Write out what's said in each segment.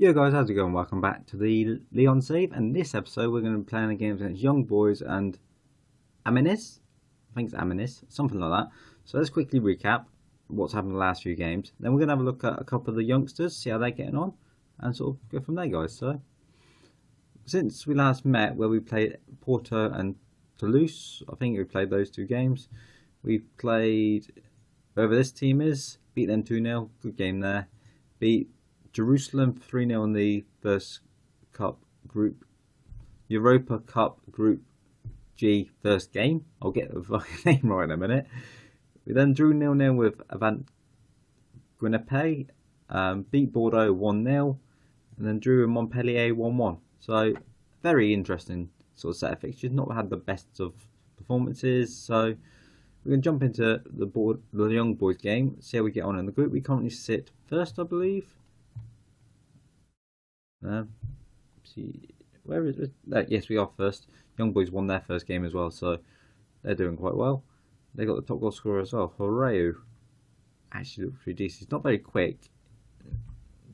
Yo guys, how's it going? Welcome back to the Lyon save, and this episode we're going to be playing a game against Young Boys and Amiens. I think it's Amiens, something like that. So let's quickly recap what's happened in the last few games. Then we're going to have a look at a couple of the youngsters, see how they're getting on, and sort of go from there, guys. So since we last met, where we played Porto and Toulouse, I think we played those two games. We played whoever this team is, beat them 2-0, good game there. Beat Jerusalem 3-0 in the first Cup Group Europa Cup Group G first game. I'll get the fucking name right in a minute. We then drew 0-0 with Avant Guinepé, beat Bordeaux 1-0, and then drew in Montpellier 1-1. So very interesting sort of set of fixtures. Not had the best of performances. So we're going to jump into the Young Boys game, see how we get on in the group. We currently sit first, I believe. See, where is it? Yes, we are first. Young Boys won their first game as well, so they're doing quite well. They got the top goal scorer as well, Horeu. Actually looks pretty decent. He's not very quick,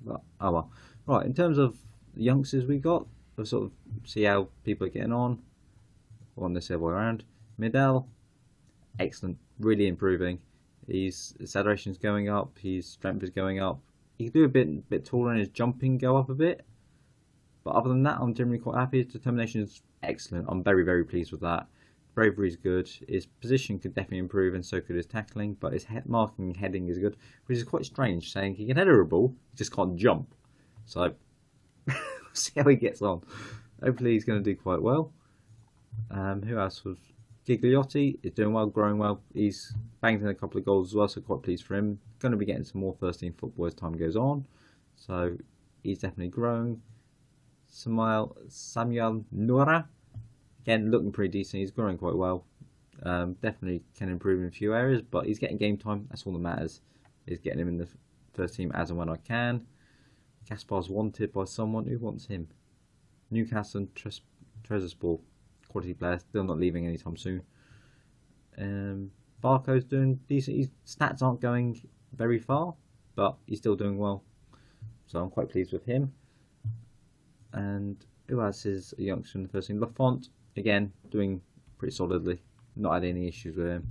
but oh well. Right, in terms of the youngsters we got, we'll sort of see how people are getting on. On this other way around. Midel, excellent, really improving. His acceleration's going up, his strength is going up. He can do a bit taller and his jumping go up a bit. But other than that, I'm generally quite happy. His determination is excellent. I'm very, very pleased with that. Bravery is good. His position could definitely improve, and so could his tackling. But his marking and heading is good, which is quite strange, saying he can header a ball, he just can't jump. So, see how he gets on. Hopefully he's going to do quite well. Who else was... Gigliotti is doing well, growing well. He's banged in a couple of goals as well, so quite pleased for him. Going to be getting some more first team football as time goes on. So, he's definitely growing. Samuel Nora, again looking pretty decent. He's growing quite well. Definitely can improve in a few areas, but he's getting game time. That's all that matters. Is getting him in the first team as and when I can. Gaspar's wanted by someone. Who wants him? Newcastle and Trezorspor, quality player. Still not leaving anytime soon. Barco's doing decent. His stats aren't going very far, but he's still doing well. So I'm quite pleased with him. And who else is a youngster in the first team? Lafont, again, doing pretty solidly. Not had any issues with him.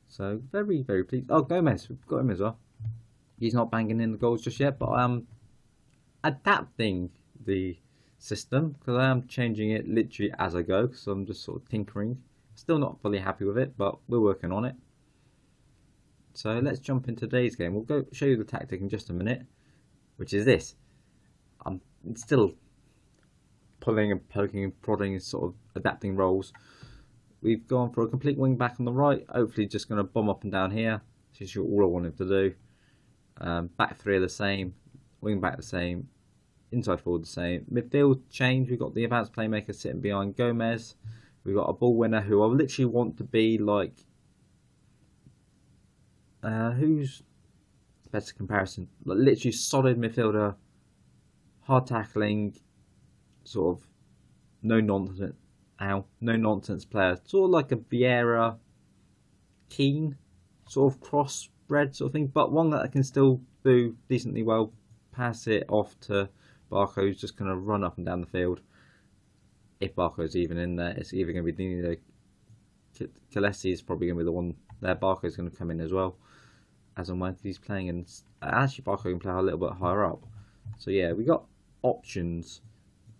So, very, very pleased. Oh, Gomez, we've got him as well. He's not banging in the goals just yet, but I am adapting the system, because I am changing it literally as I go, because I'm just sort of tinkering. Still not fully happy with it, but we're working on it. So, let's jump into today's game. We'll go show you the tactic in just a minute, which is this. I'm still pulling and poking and prodding and sort of adapting roles. We've gone for a complete wing back on the right. Hopefully just going to bomb up and down here. This is all I wanted to do. Back three are the same. Wing back the same. Inside forward the same. Midfield change. We've got the advanced playmaker sitting behind Gomez. We've got a ball winner who I literally want to be like... who's better comparison? Like literally solid midfielder. Hard tackling, sort of no nonsense player, sort of like a Vieira, Keane, sort of crossbred sort of thing, but one that I can still do decently well. Pass it off to Barco, who's just going to run up and down the field. If Barco's even in there, it's either going to be Dino. Kalesi is probably going to be the one there. Barco's going to come in as well, as and when he's playing, and actually Barco can play a little bit higher up. So yeah, we got options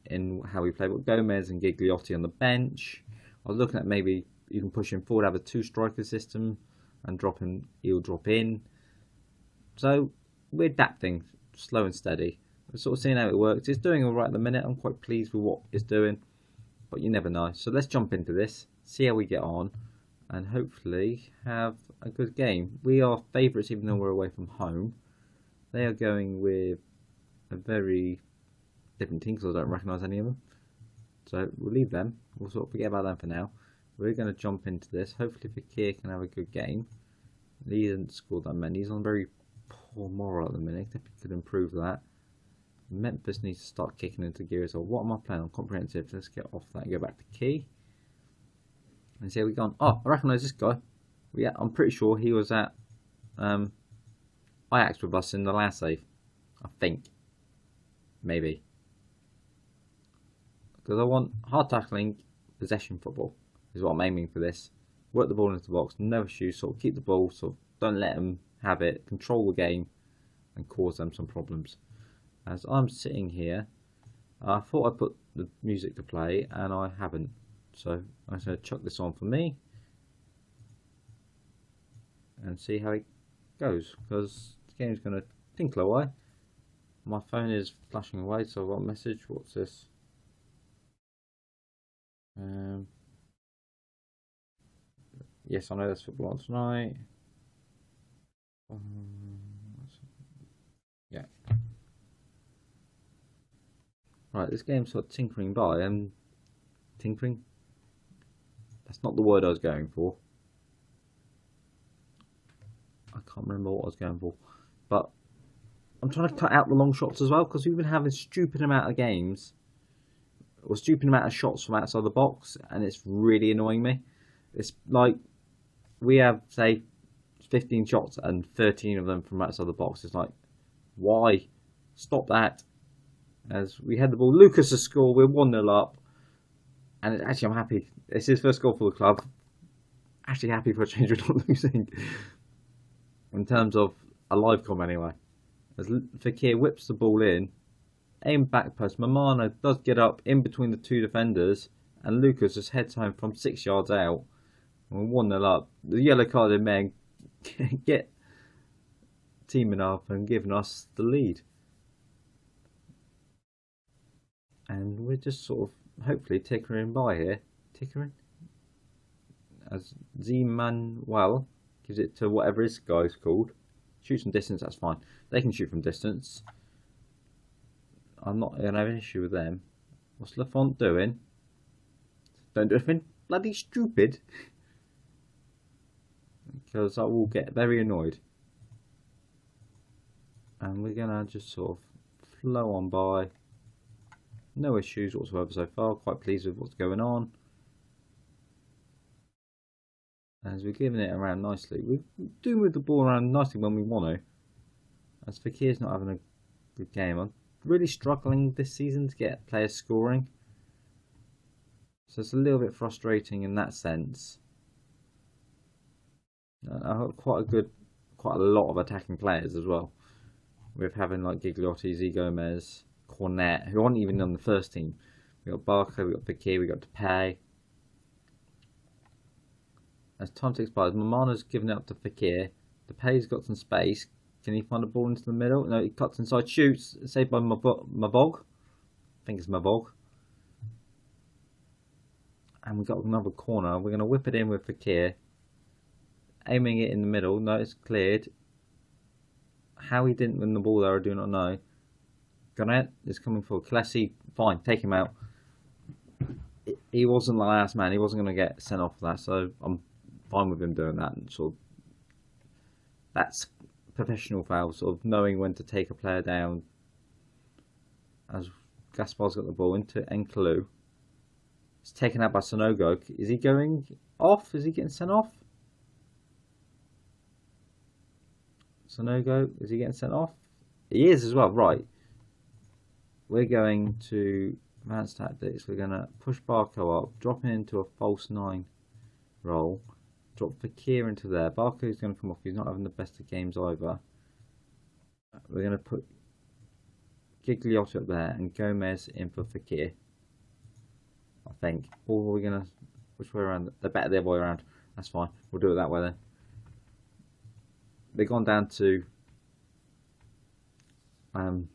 in how we play. But Gomez and Gigliotti on the bench. I was looking at maybe even pushing forward, have a two-striker system, and he'll drop in. So we're adapting, slow and steady. We're sort of seeing how it works. It's doing all right at the minute. I'm quite pleased with what it's doing, but you never know. So let's jump into this, see how we get on, and hopefully have a good game. We are favourites even though we're away from home. They are going with a very different team because I don't recognise any of them. So we'll leave them. We'll sort of forget about them for now. We're going to jump into this. Hopefully Fakir can have a good game. He hasn't scored that many. He's on very poor moral at the minute. Definitely could improve that. Memphis needs to start kicking into gear as well. What am I playing on? Comprehensive. Let's get off that and go back to key. And see how we gone. Oh, I recognise this guy. Yeah, I'm pretty sure he was at Ajax with us in the last save. I think. maybe. Because I want hard tackling, possession football is what I'm aiming for this. Work the ball into the box, no issues, sort of keep the ball, sort of don't let them have it, control the game and cause them some problems. As I'm sitting here, I thought I put the music to play and I haven't. So I'm just going to chuck this on for me and see how it goes, because the game's going to tinkle away. My phone is flashing away, so I've got a message. What's this? Yes, I know there's football on tonight. Yeah. Right, this game's sort of tinkering by, and tinkering? That's not the word I was going for. I can't remember what I was going for. But I'm trying to cut out the long shots as well, because we've been having a stupid amount of games, or stupid amount of shots from outside the box, and it's really annoying me. It's like we have, say, 15 shots and 13 of them from outside the box. It's like, why? Stop that. As we had the ball, Lucas has scored, we're 1-0 up. And actually, I'm happy. It's his first goal for the club. Actually happy for a change, we're not losing. In terms of a live com anyway. As Fekir whips the ball in, aim back post. Mamano does get up in between the two defenders, and Lucas just heads home from 6 yards out. We're 1-0 up. The yellow carded men get teaming up and giving us the lead. And we're just sort of hopefully tickering by here. Tickering? As Z-Manuel gives it to whatever this guy's called. Shoots from distance, that's fine. They can shoot from distance. I'm not going to have an issue with them. What's Lafont doing? Don't do anything bloody stupid. Because I will get very annoyed. And we're going to just sort of flow on by. No issues whatsoever so far. Quite pleased with what's going on. As we're giving it around nicely. We do move the ball around nicely when we want to. As Fekir's not having a good game. I'm really struggling this season to get players scoring. So it's a little bit frustrating in that sense. I've got quite a lot of attacking players as well. With having like Gigliotti, Z Gomez, Cornet, who aren't even on the first team. We got Barker, we got Fekir, we got Depay. As time ticks by, Mamano's given it up to Fekir. Depay's got some space. Can he find a ball into the middle? No, he cuts inside, shoots. Saved by Mavog. I think it's Mavog. And we've got another corner. We're going to whip it in with Fekir. Aiming it in the middle. No, it's cleared. How he didn't win the ball there, I do not know. Garnett is coming for Klesi. Fine, take him out. He wasn't the last man. He wasn't going to get sent off for that, so I'm fine with him doing that. And sort of, that's professional foul, sort of knowing when to take a player down. As Gaspar's got the ball into Enkalu. It's taken out by Sonogo. Is he going off? Is he getting sent off? Sonogo, is he getting sent off? He is as well, right. We're going to advanced tactics. We're going to push Barco up, drop him into a false 9 role, drop Fekir into there. Barco's going to come off. He's not having the best of games either. We're going to put Gigliotti up there and Gomez in for Fekir, I think. Or we're going to, which way around? They're better the other way around. That's fine. We'll do it that way then. They've gone down to 10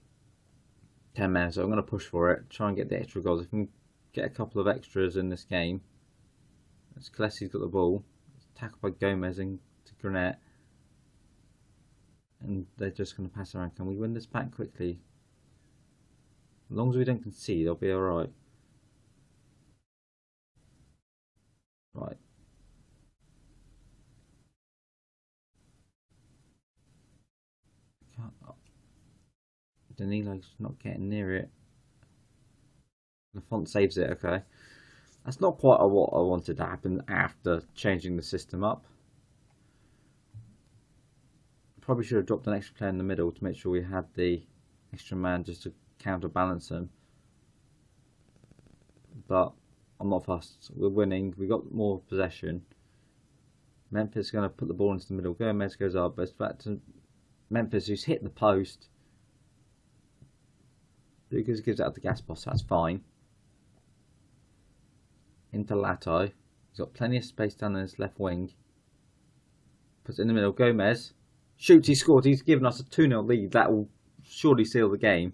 men, so I'm going to push for it, try and get the extra goals. If we can get a couple of extras in this game. As Klesi's got the ball, it's tackled by Gomez and to Garnett, and they're just going to pass around. Can we win this back quickly? As long as we don't concede, I'll be alright. Right. Danilo's not getting near it. Lafont saves it, okay. That's not quite what I wanted to happen after changing the system up. Probably should have dropped an extra player in the middle to make sure we had the extra man just to counterbalance them. But I'm not fussed. We're winning. We got more possession. Memphis is going to put the ball into the middle. Gomez goes up, but it's back to Memphis, who's hit the post. Lucas gives it out to Gaspos. That's fine. Into Lato. He's got plenty of space down in his left wing. Puts it in the middle. Gomez shoots. He scores. He's given us a 2-0 lead. That will surely seal the game.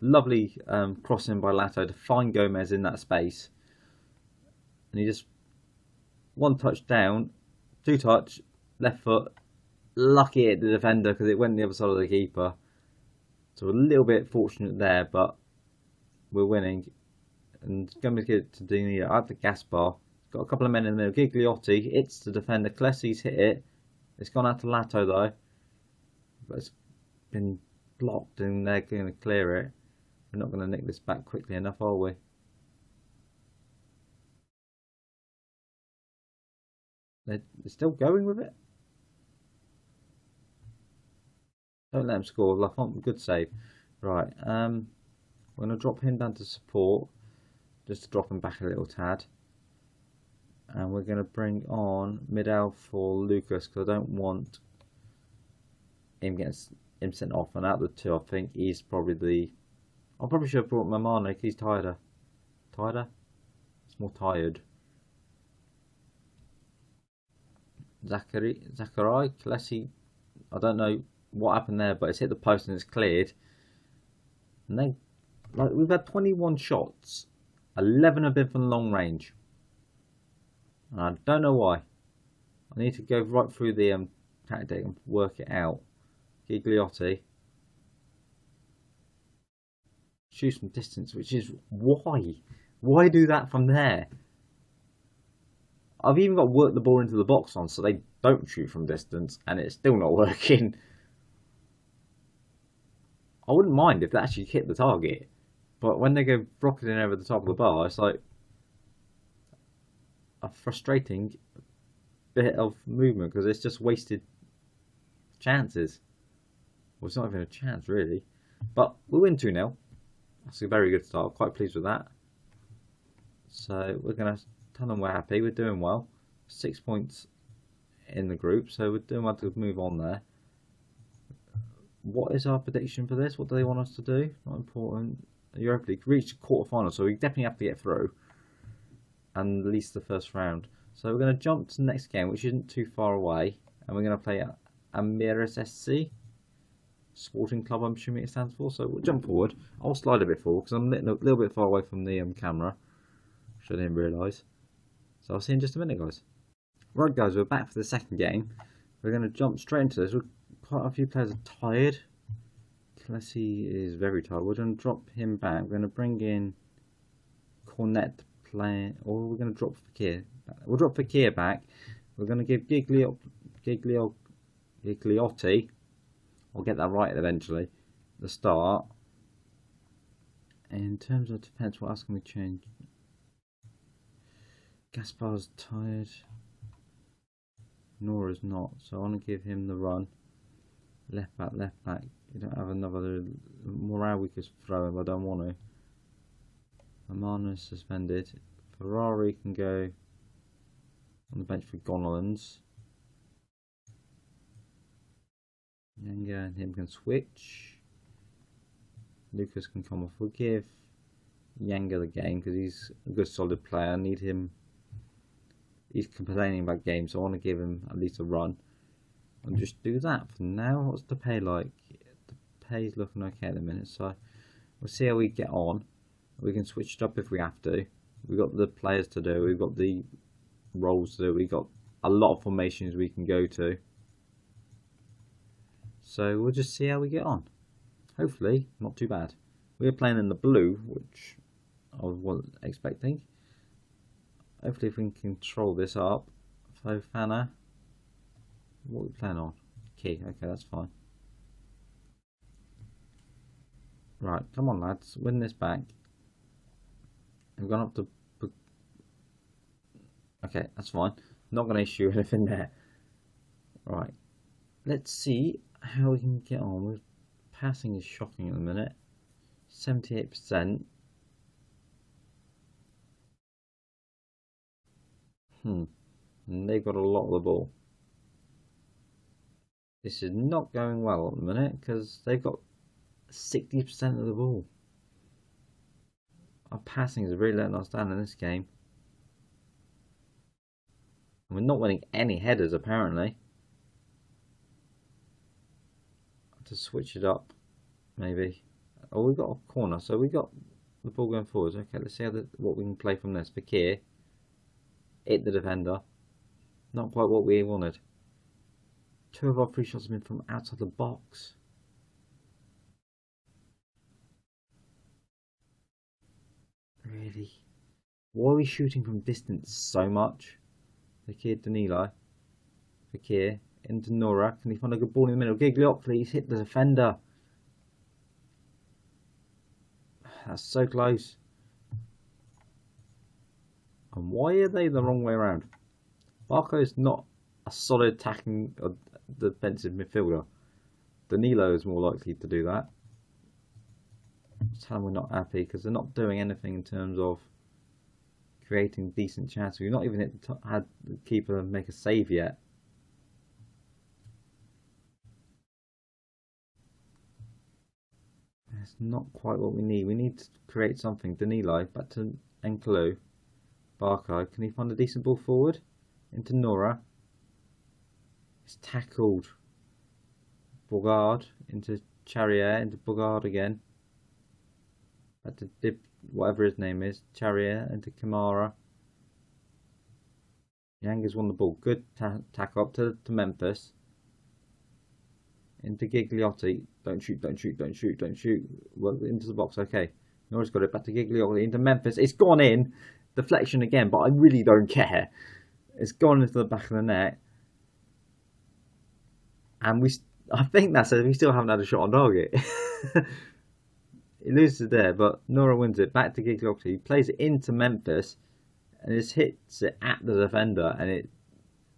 Lovely crossing by Lato to find Gomez in that space. And he just one touch down, 2 touch, left foot. Lucky at the defender because it went the other side of the keeper. So a little bit fortunate there, but we're winning. And Gomez gives it to Dini at the Gaspar. Got a couple of men in the middle. Gigliotti hits the defender. Clessi's hit it. It's gone out to Lato though. But it's been blocked and they're going to clear it. We're not going to nick this back quickly enough, are we? They're still going with it? Don't let him score. Lafont, good save. Right, we're going to drop him down to support. Just to drop him back a little tad. And we're going to bring on Midel for Lucas because I don't want him getting him sent off. And out of the two, I think he's probably the... I probably should have brought Mamano. He's tireder. Tireder? It's more tired. Zachary, Klesi. I don't know what happened there, but it's hit the post and it's cleared. And they, like, we've had 21 shots. 11 have been from long range. And I don't know why. I need to go right through the tactic and work it out. Gigliotti. Shoots from distance, which is why? Why do that from there? I've even got to work the ball into the box on so they don't shoot from distance and it's still not working. I wouldn't mind if they actually hit the target. But when they go rocketing over the top of the bar, it's like a frustrating bit of movement because it's just wasted chances. Well, it's not even a chance really. But we win 2-0. That's a very good start. Quite pleased with that. So we're going to tell them we're happy. We're doing well. 6 points in the group. So we're doing well to move on there. What is our prediction for this? What do they want us to do? Not important. Europa League reached the quarterfinal, so we definitely have to get through. And at least the first round. So we're going to jump to the next game, which isn't too far away. And we're going to play Amiens SC. Sporting Club, I'm assuming it stands for. So we'll jump forward. I'll slide a bit forward because I'm a little bit far away from the camera, which I didn't realise. So I'll see you in just a minute, guys. Right, guys, we're back for the second game. We're going to jump straight into this. Quite a few players are tired. Klesi is very tired. We're going to drop him back. We're going to bring in Cornet playing, or we're going to drop Fakir. We'll drop Fakir back. We're going to give Gigliotti. I'll get that right eventually. The start. In terms of defence, what else can we change? Gaspar's tired. Nora's not, so I want to give him the run. Left back. You don't have another Morale we could throw him, I don't want to. Amano's suspended. Ferrari can go on the bench for Gonolans. Yanga and him can switch. Lucas can come off. We'll give Yanga the game because he's a good solid player. I need him. He's complaining about games, so I want to give him at least a run. And just do that for now. What's the pay like? The pay's looking okay at the minute, so we'll see how we get on. We can switch it up if we have to. We've got the players to do. We've got the roles to do. We've got a lot of formations we can go to. So we'll just see how we get on. Hopefully, not too bad. We're playing in the blue, which I wasn't expecting. Hopefully, if we can control this up. Fofana. What are we playing on? Key. Okay, that's fine. Right, come on, lads. Win this back. We've gone up to... Okay, that's fine. Not going to issue anything there. Right. Let's see how we can get on. Passing is shocking at the minute. 78%. And they've got a lot of the ball. This is not going well at the minute because they've got 60% of the ball. Our passing is really letting us down in this game. And we're not winning any headers apparently. To switch it up, maybe. Oh, we got a corner, so we got the ball going forwards. Okay, let's see what we can play from this. Fakir hit the defender. Not quite what we wanted. 2 of our 3 shots have been from outside the box. Really? Why are we shooting from distance so much? Fakir Danilo. Fakir into Nora. Can he find a good ball in the middle? Gigliotti, please hit the defender. That's so close. And why are they the wrong way around? Barco is not a solid attacking or defensive midfielder. Danilo is more likely to do that. Tell them we're not happy because they're not doing anything in terms of creating decent chances. We've not even had the keeper make a save yet. That's not quite what we need. We need to create something. Danilo, back to Enclu. Barco, can he find a decent ball forward? Into Nora. It's tackled. Bourgard into Charrier, into Bourgard again. Back to whatever his name is. Charrier into Kamara. Yang has won the ball. Good tackle up to Memphis. Into Gigliotti. Don't shoot, don't shoot, don't shoot, don't shoot. Well, into the box, okay. Nora's got it back to Gigliotti. Into Memphis. It's gone in. Deflection again, but I really don't care. It's gone into the back of the net. And I think that's it. We still haven't had a shot on target. He loses there, but Nora wins it. Back to Gigliotti. He plays it into Memphis. And just hits it at the defender. And it...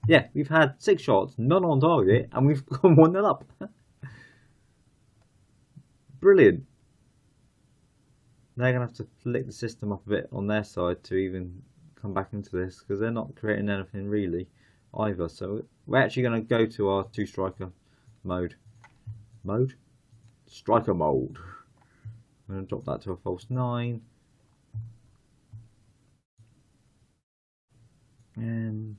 Yeah, we've had 6 shots, none on target, and we've gone 1-0 up. Brilliant. They're going to have to flick the system up a bit on their side to even come back into this, because they're not creating anything really either. So we're actually going to go to our 2-striker mode. Striker mode. I'm going to drop that to a false 9. And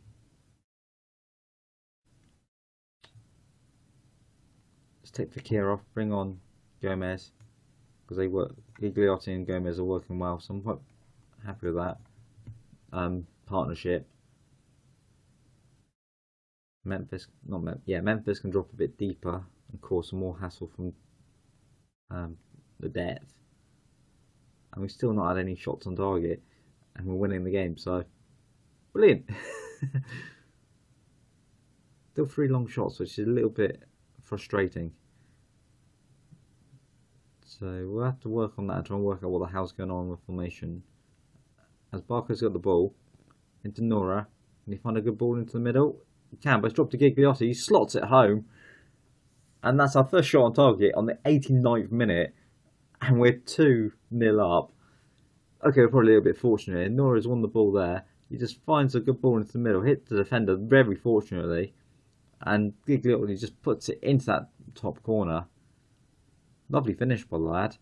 let's take Fakir off, bring on Gomez, because they work. Gigliotti and Gomez are working well, so I'm quite happy with that partnership. Memphis can drop a bit deeper and cause some more hassle from the depth, and we've still not had any shots on target, and we're winning the game, so brilliant. Still 3 long shots, which is a little bit frustrating. So we'll have to work on that and try and work out what the hell's going on with formation. As Barco's got the ball into Nora, can he find a good ball into the middle? He can, but it's dropped to Gigliotti. He slots it home, and that's our first shot on target on the 89th minute, and we're 2-0 up. Okay, we're probably a little bit fortunate. Nora's won the ball there. He just finds a good ball into the middle, hits the defender very fortunately, and Gigliotti just puts it into that top corner. Lovely finish by the lad.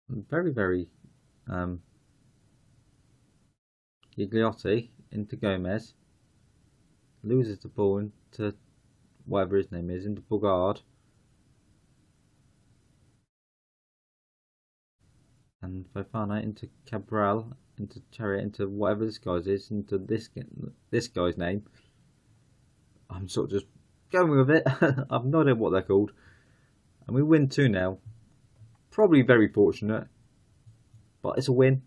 Very, very Gigliotti into Gomez. Loses the ball into whatever his name is, into Bourgard. And Fofana into Cabral, into Chariot, into whatever this guy's is, into this guy's name. I'm sort of just going with it. I've no idea what they're called. And we win 2-0. Probably very fortunate, but it's a win.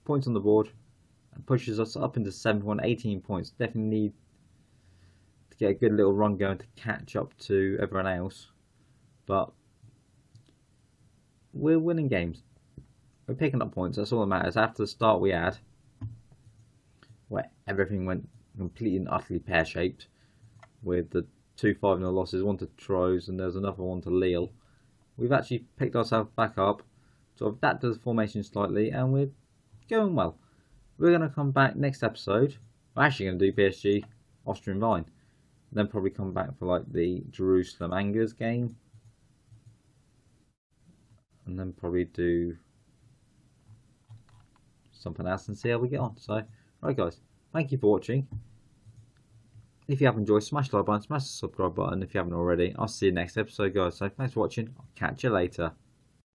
Points on the board. And pushes us up into 7th one, 18 points. Definitely need to get a good little run going to catch up to everyone else. But we're winning games. We're picking up points. That's all that matters. After the start we had, where everything went completely and utterly pear-shaped, with the 2 5-0 losses, one to Troyes and there's another one to Lille. We've actually picked ourselves back up, so I've adapted the formation slightly and we're going well. We're going to come back next episode. We're actually going to do PSG Austrian Vine, then probably come back for like the Jerusalem Angers game, and then probably do something else and see how we get on. So, right guys, thank you for watching. If you have enjoyed, smash the like button, smash the subscribe button if you haven't already. I'll see you next episode guys, so thanks for watching, I'll catch you later.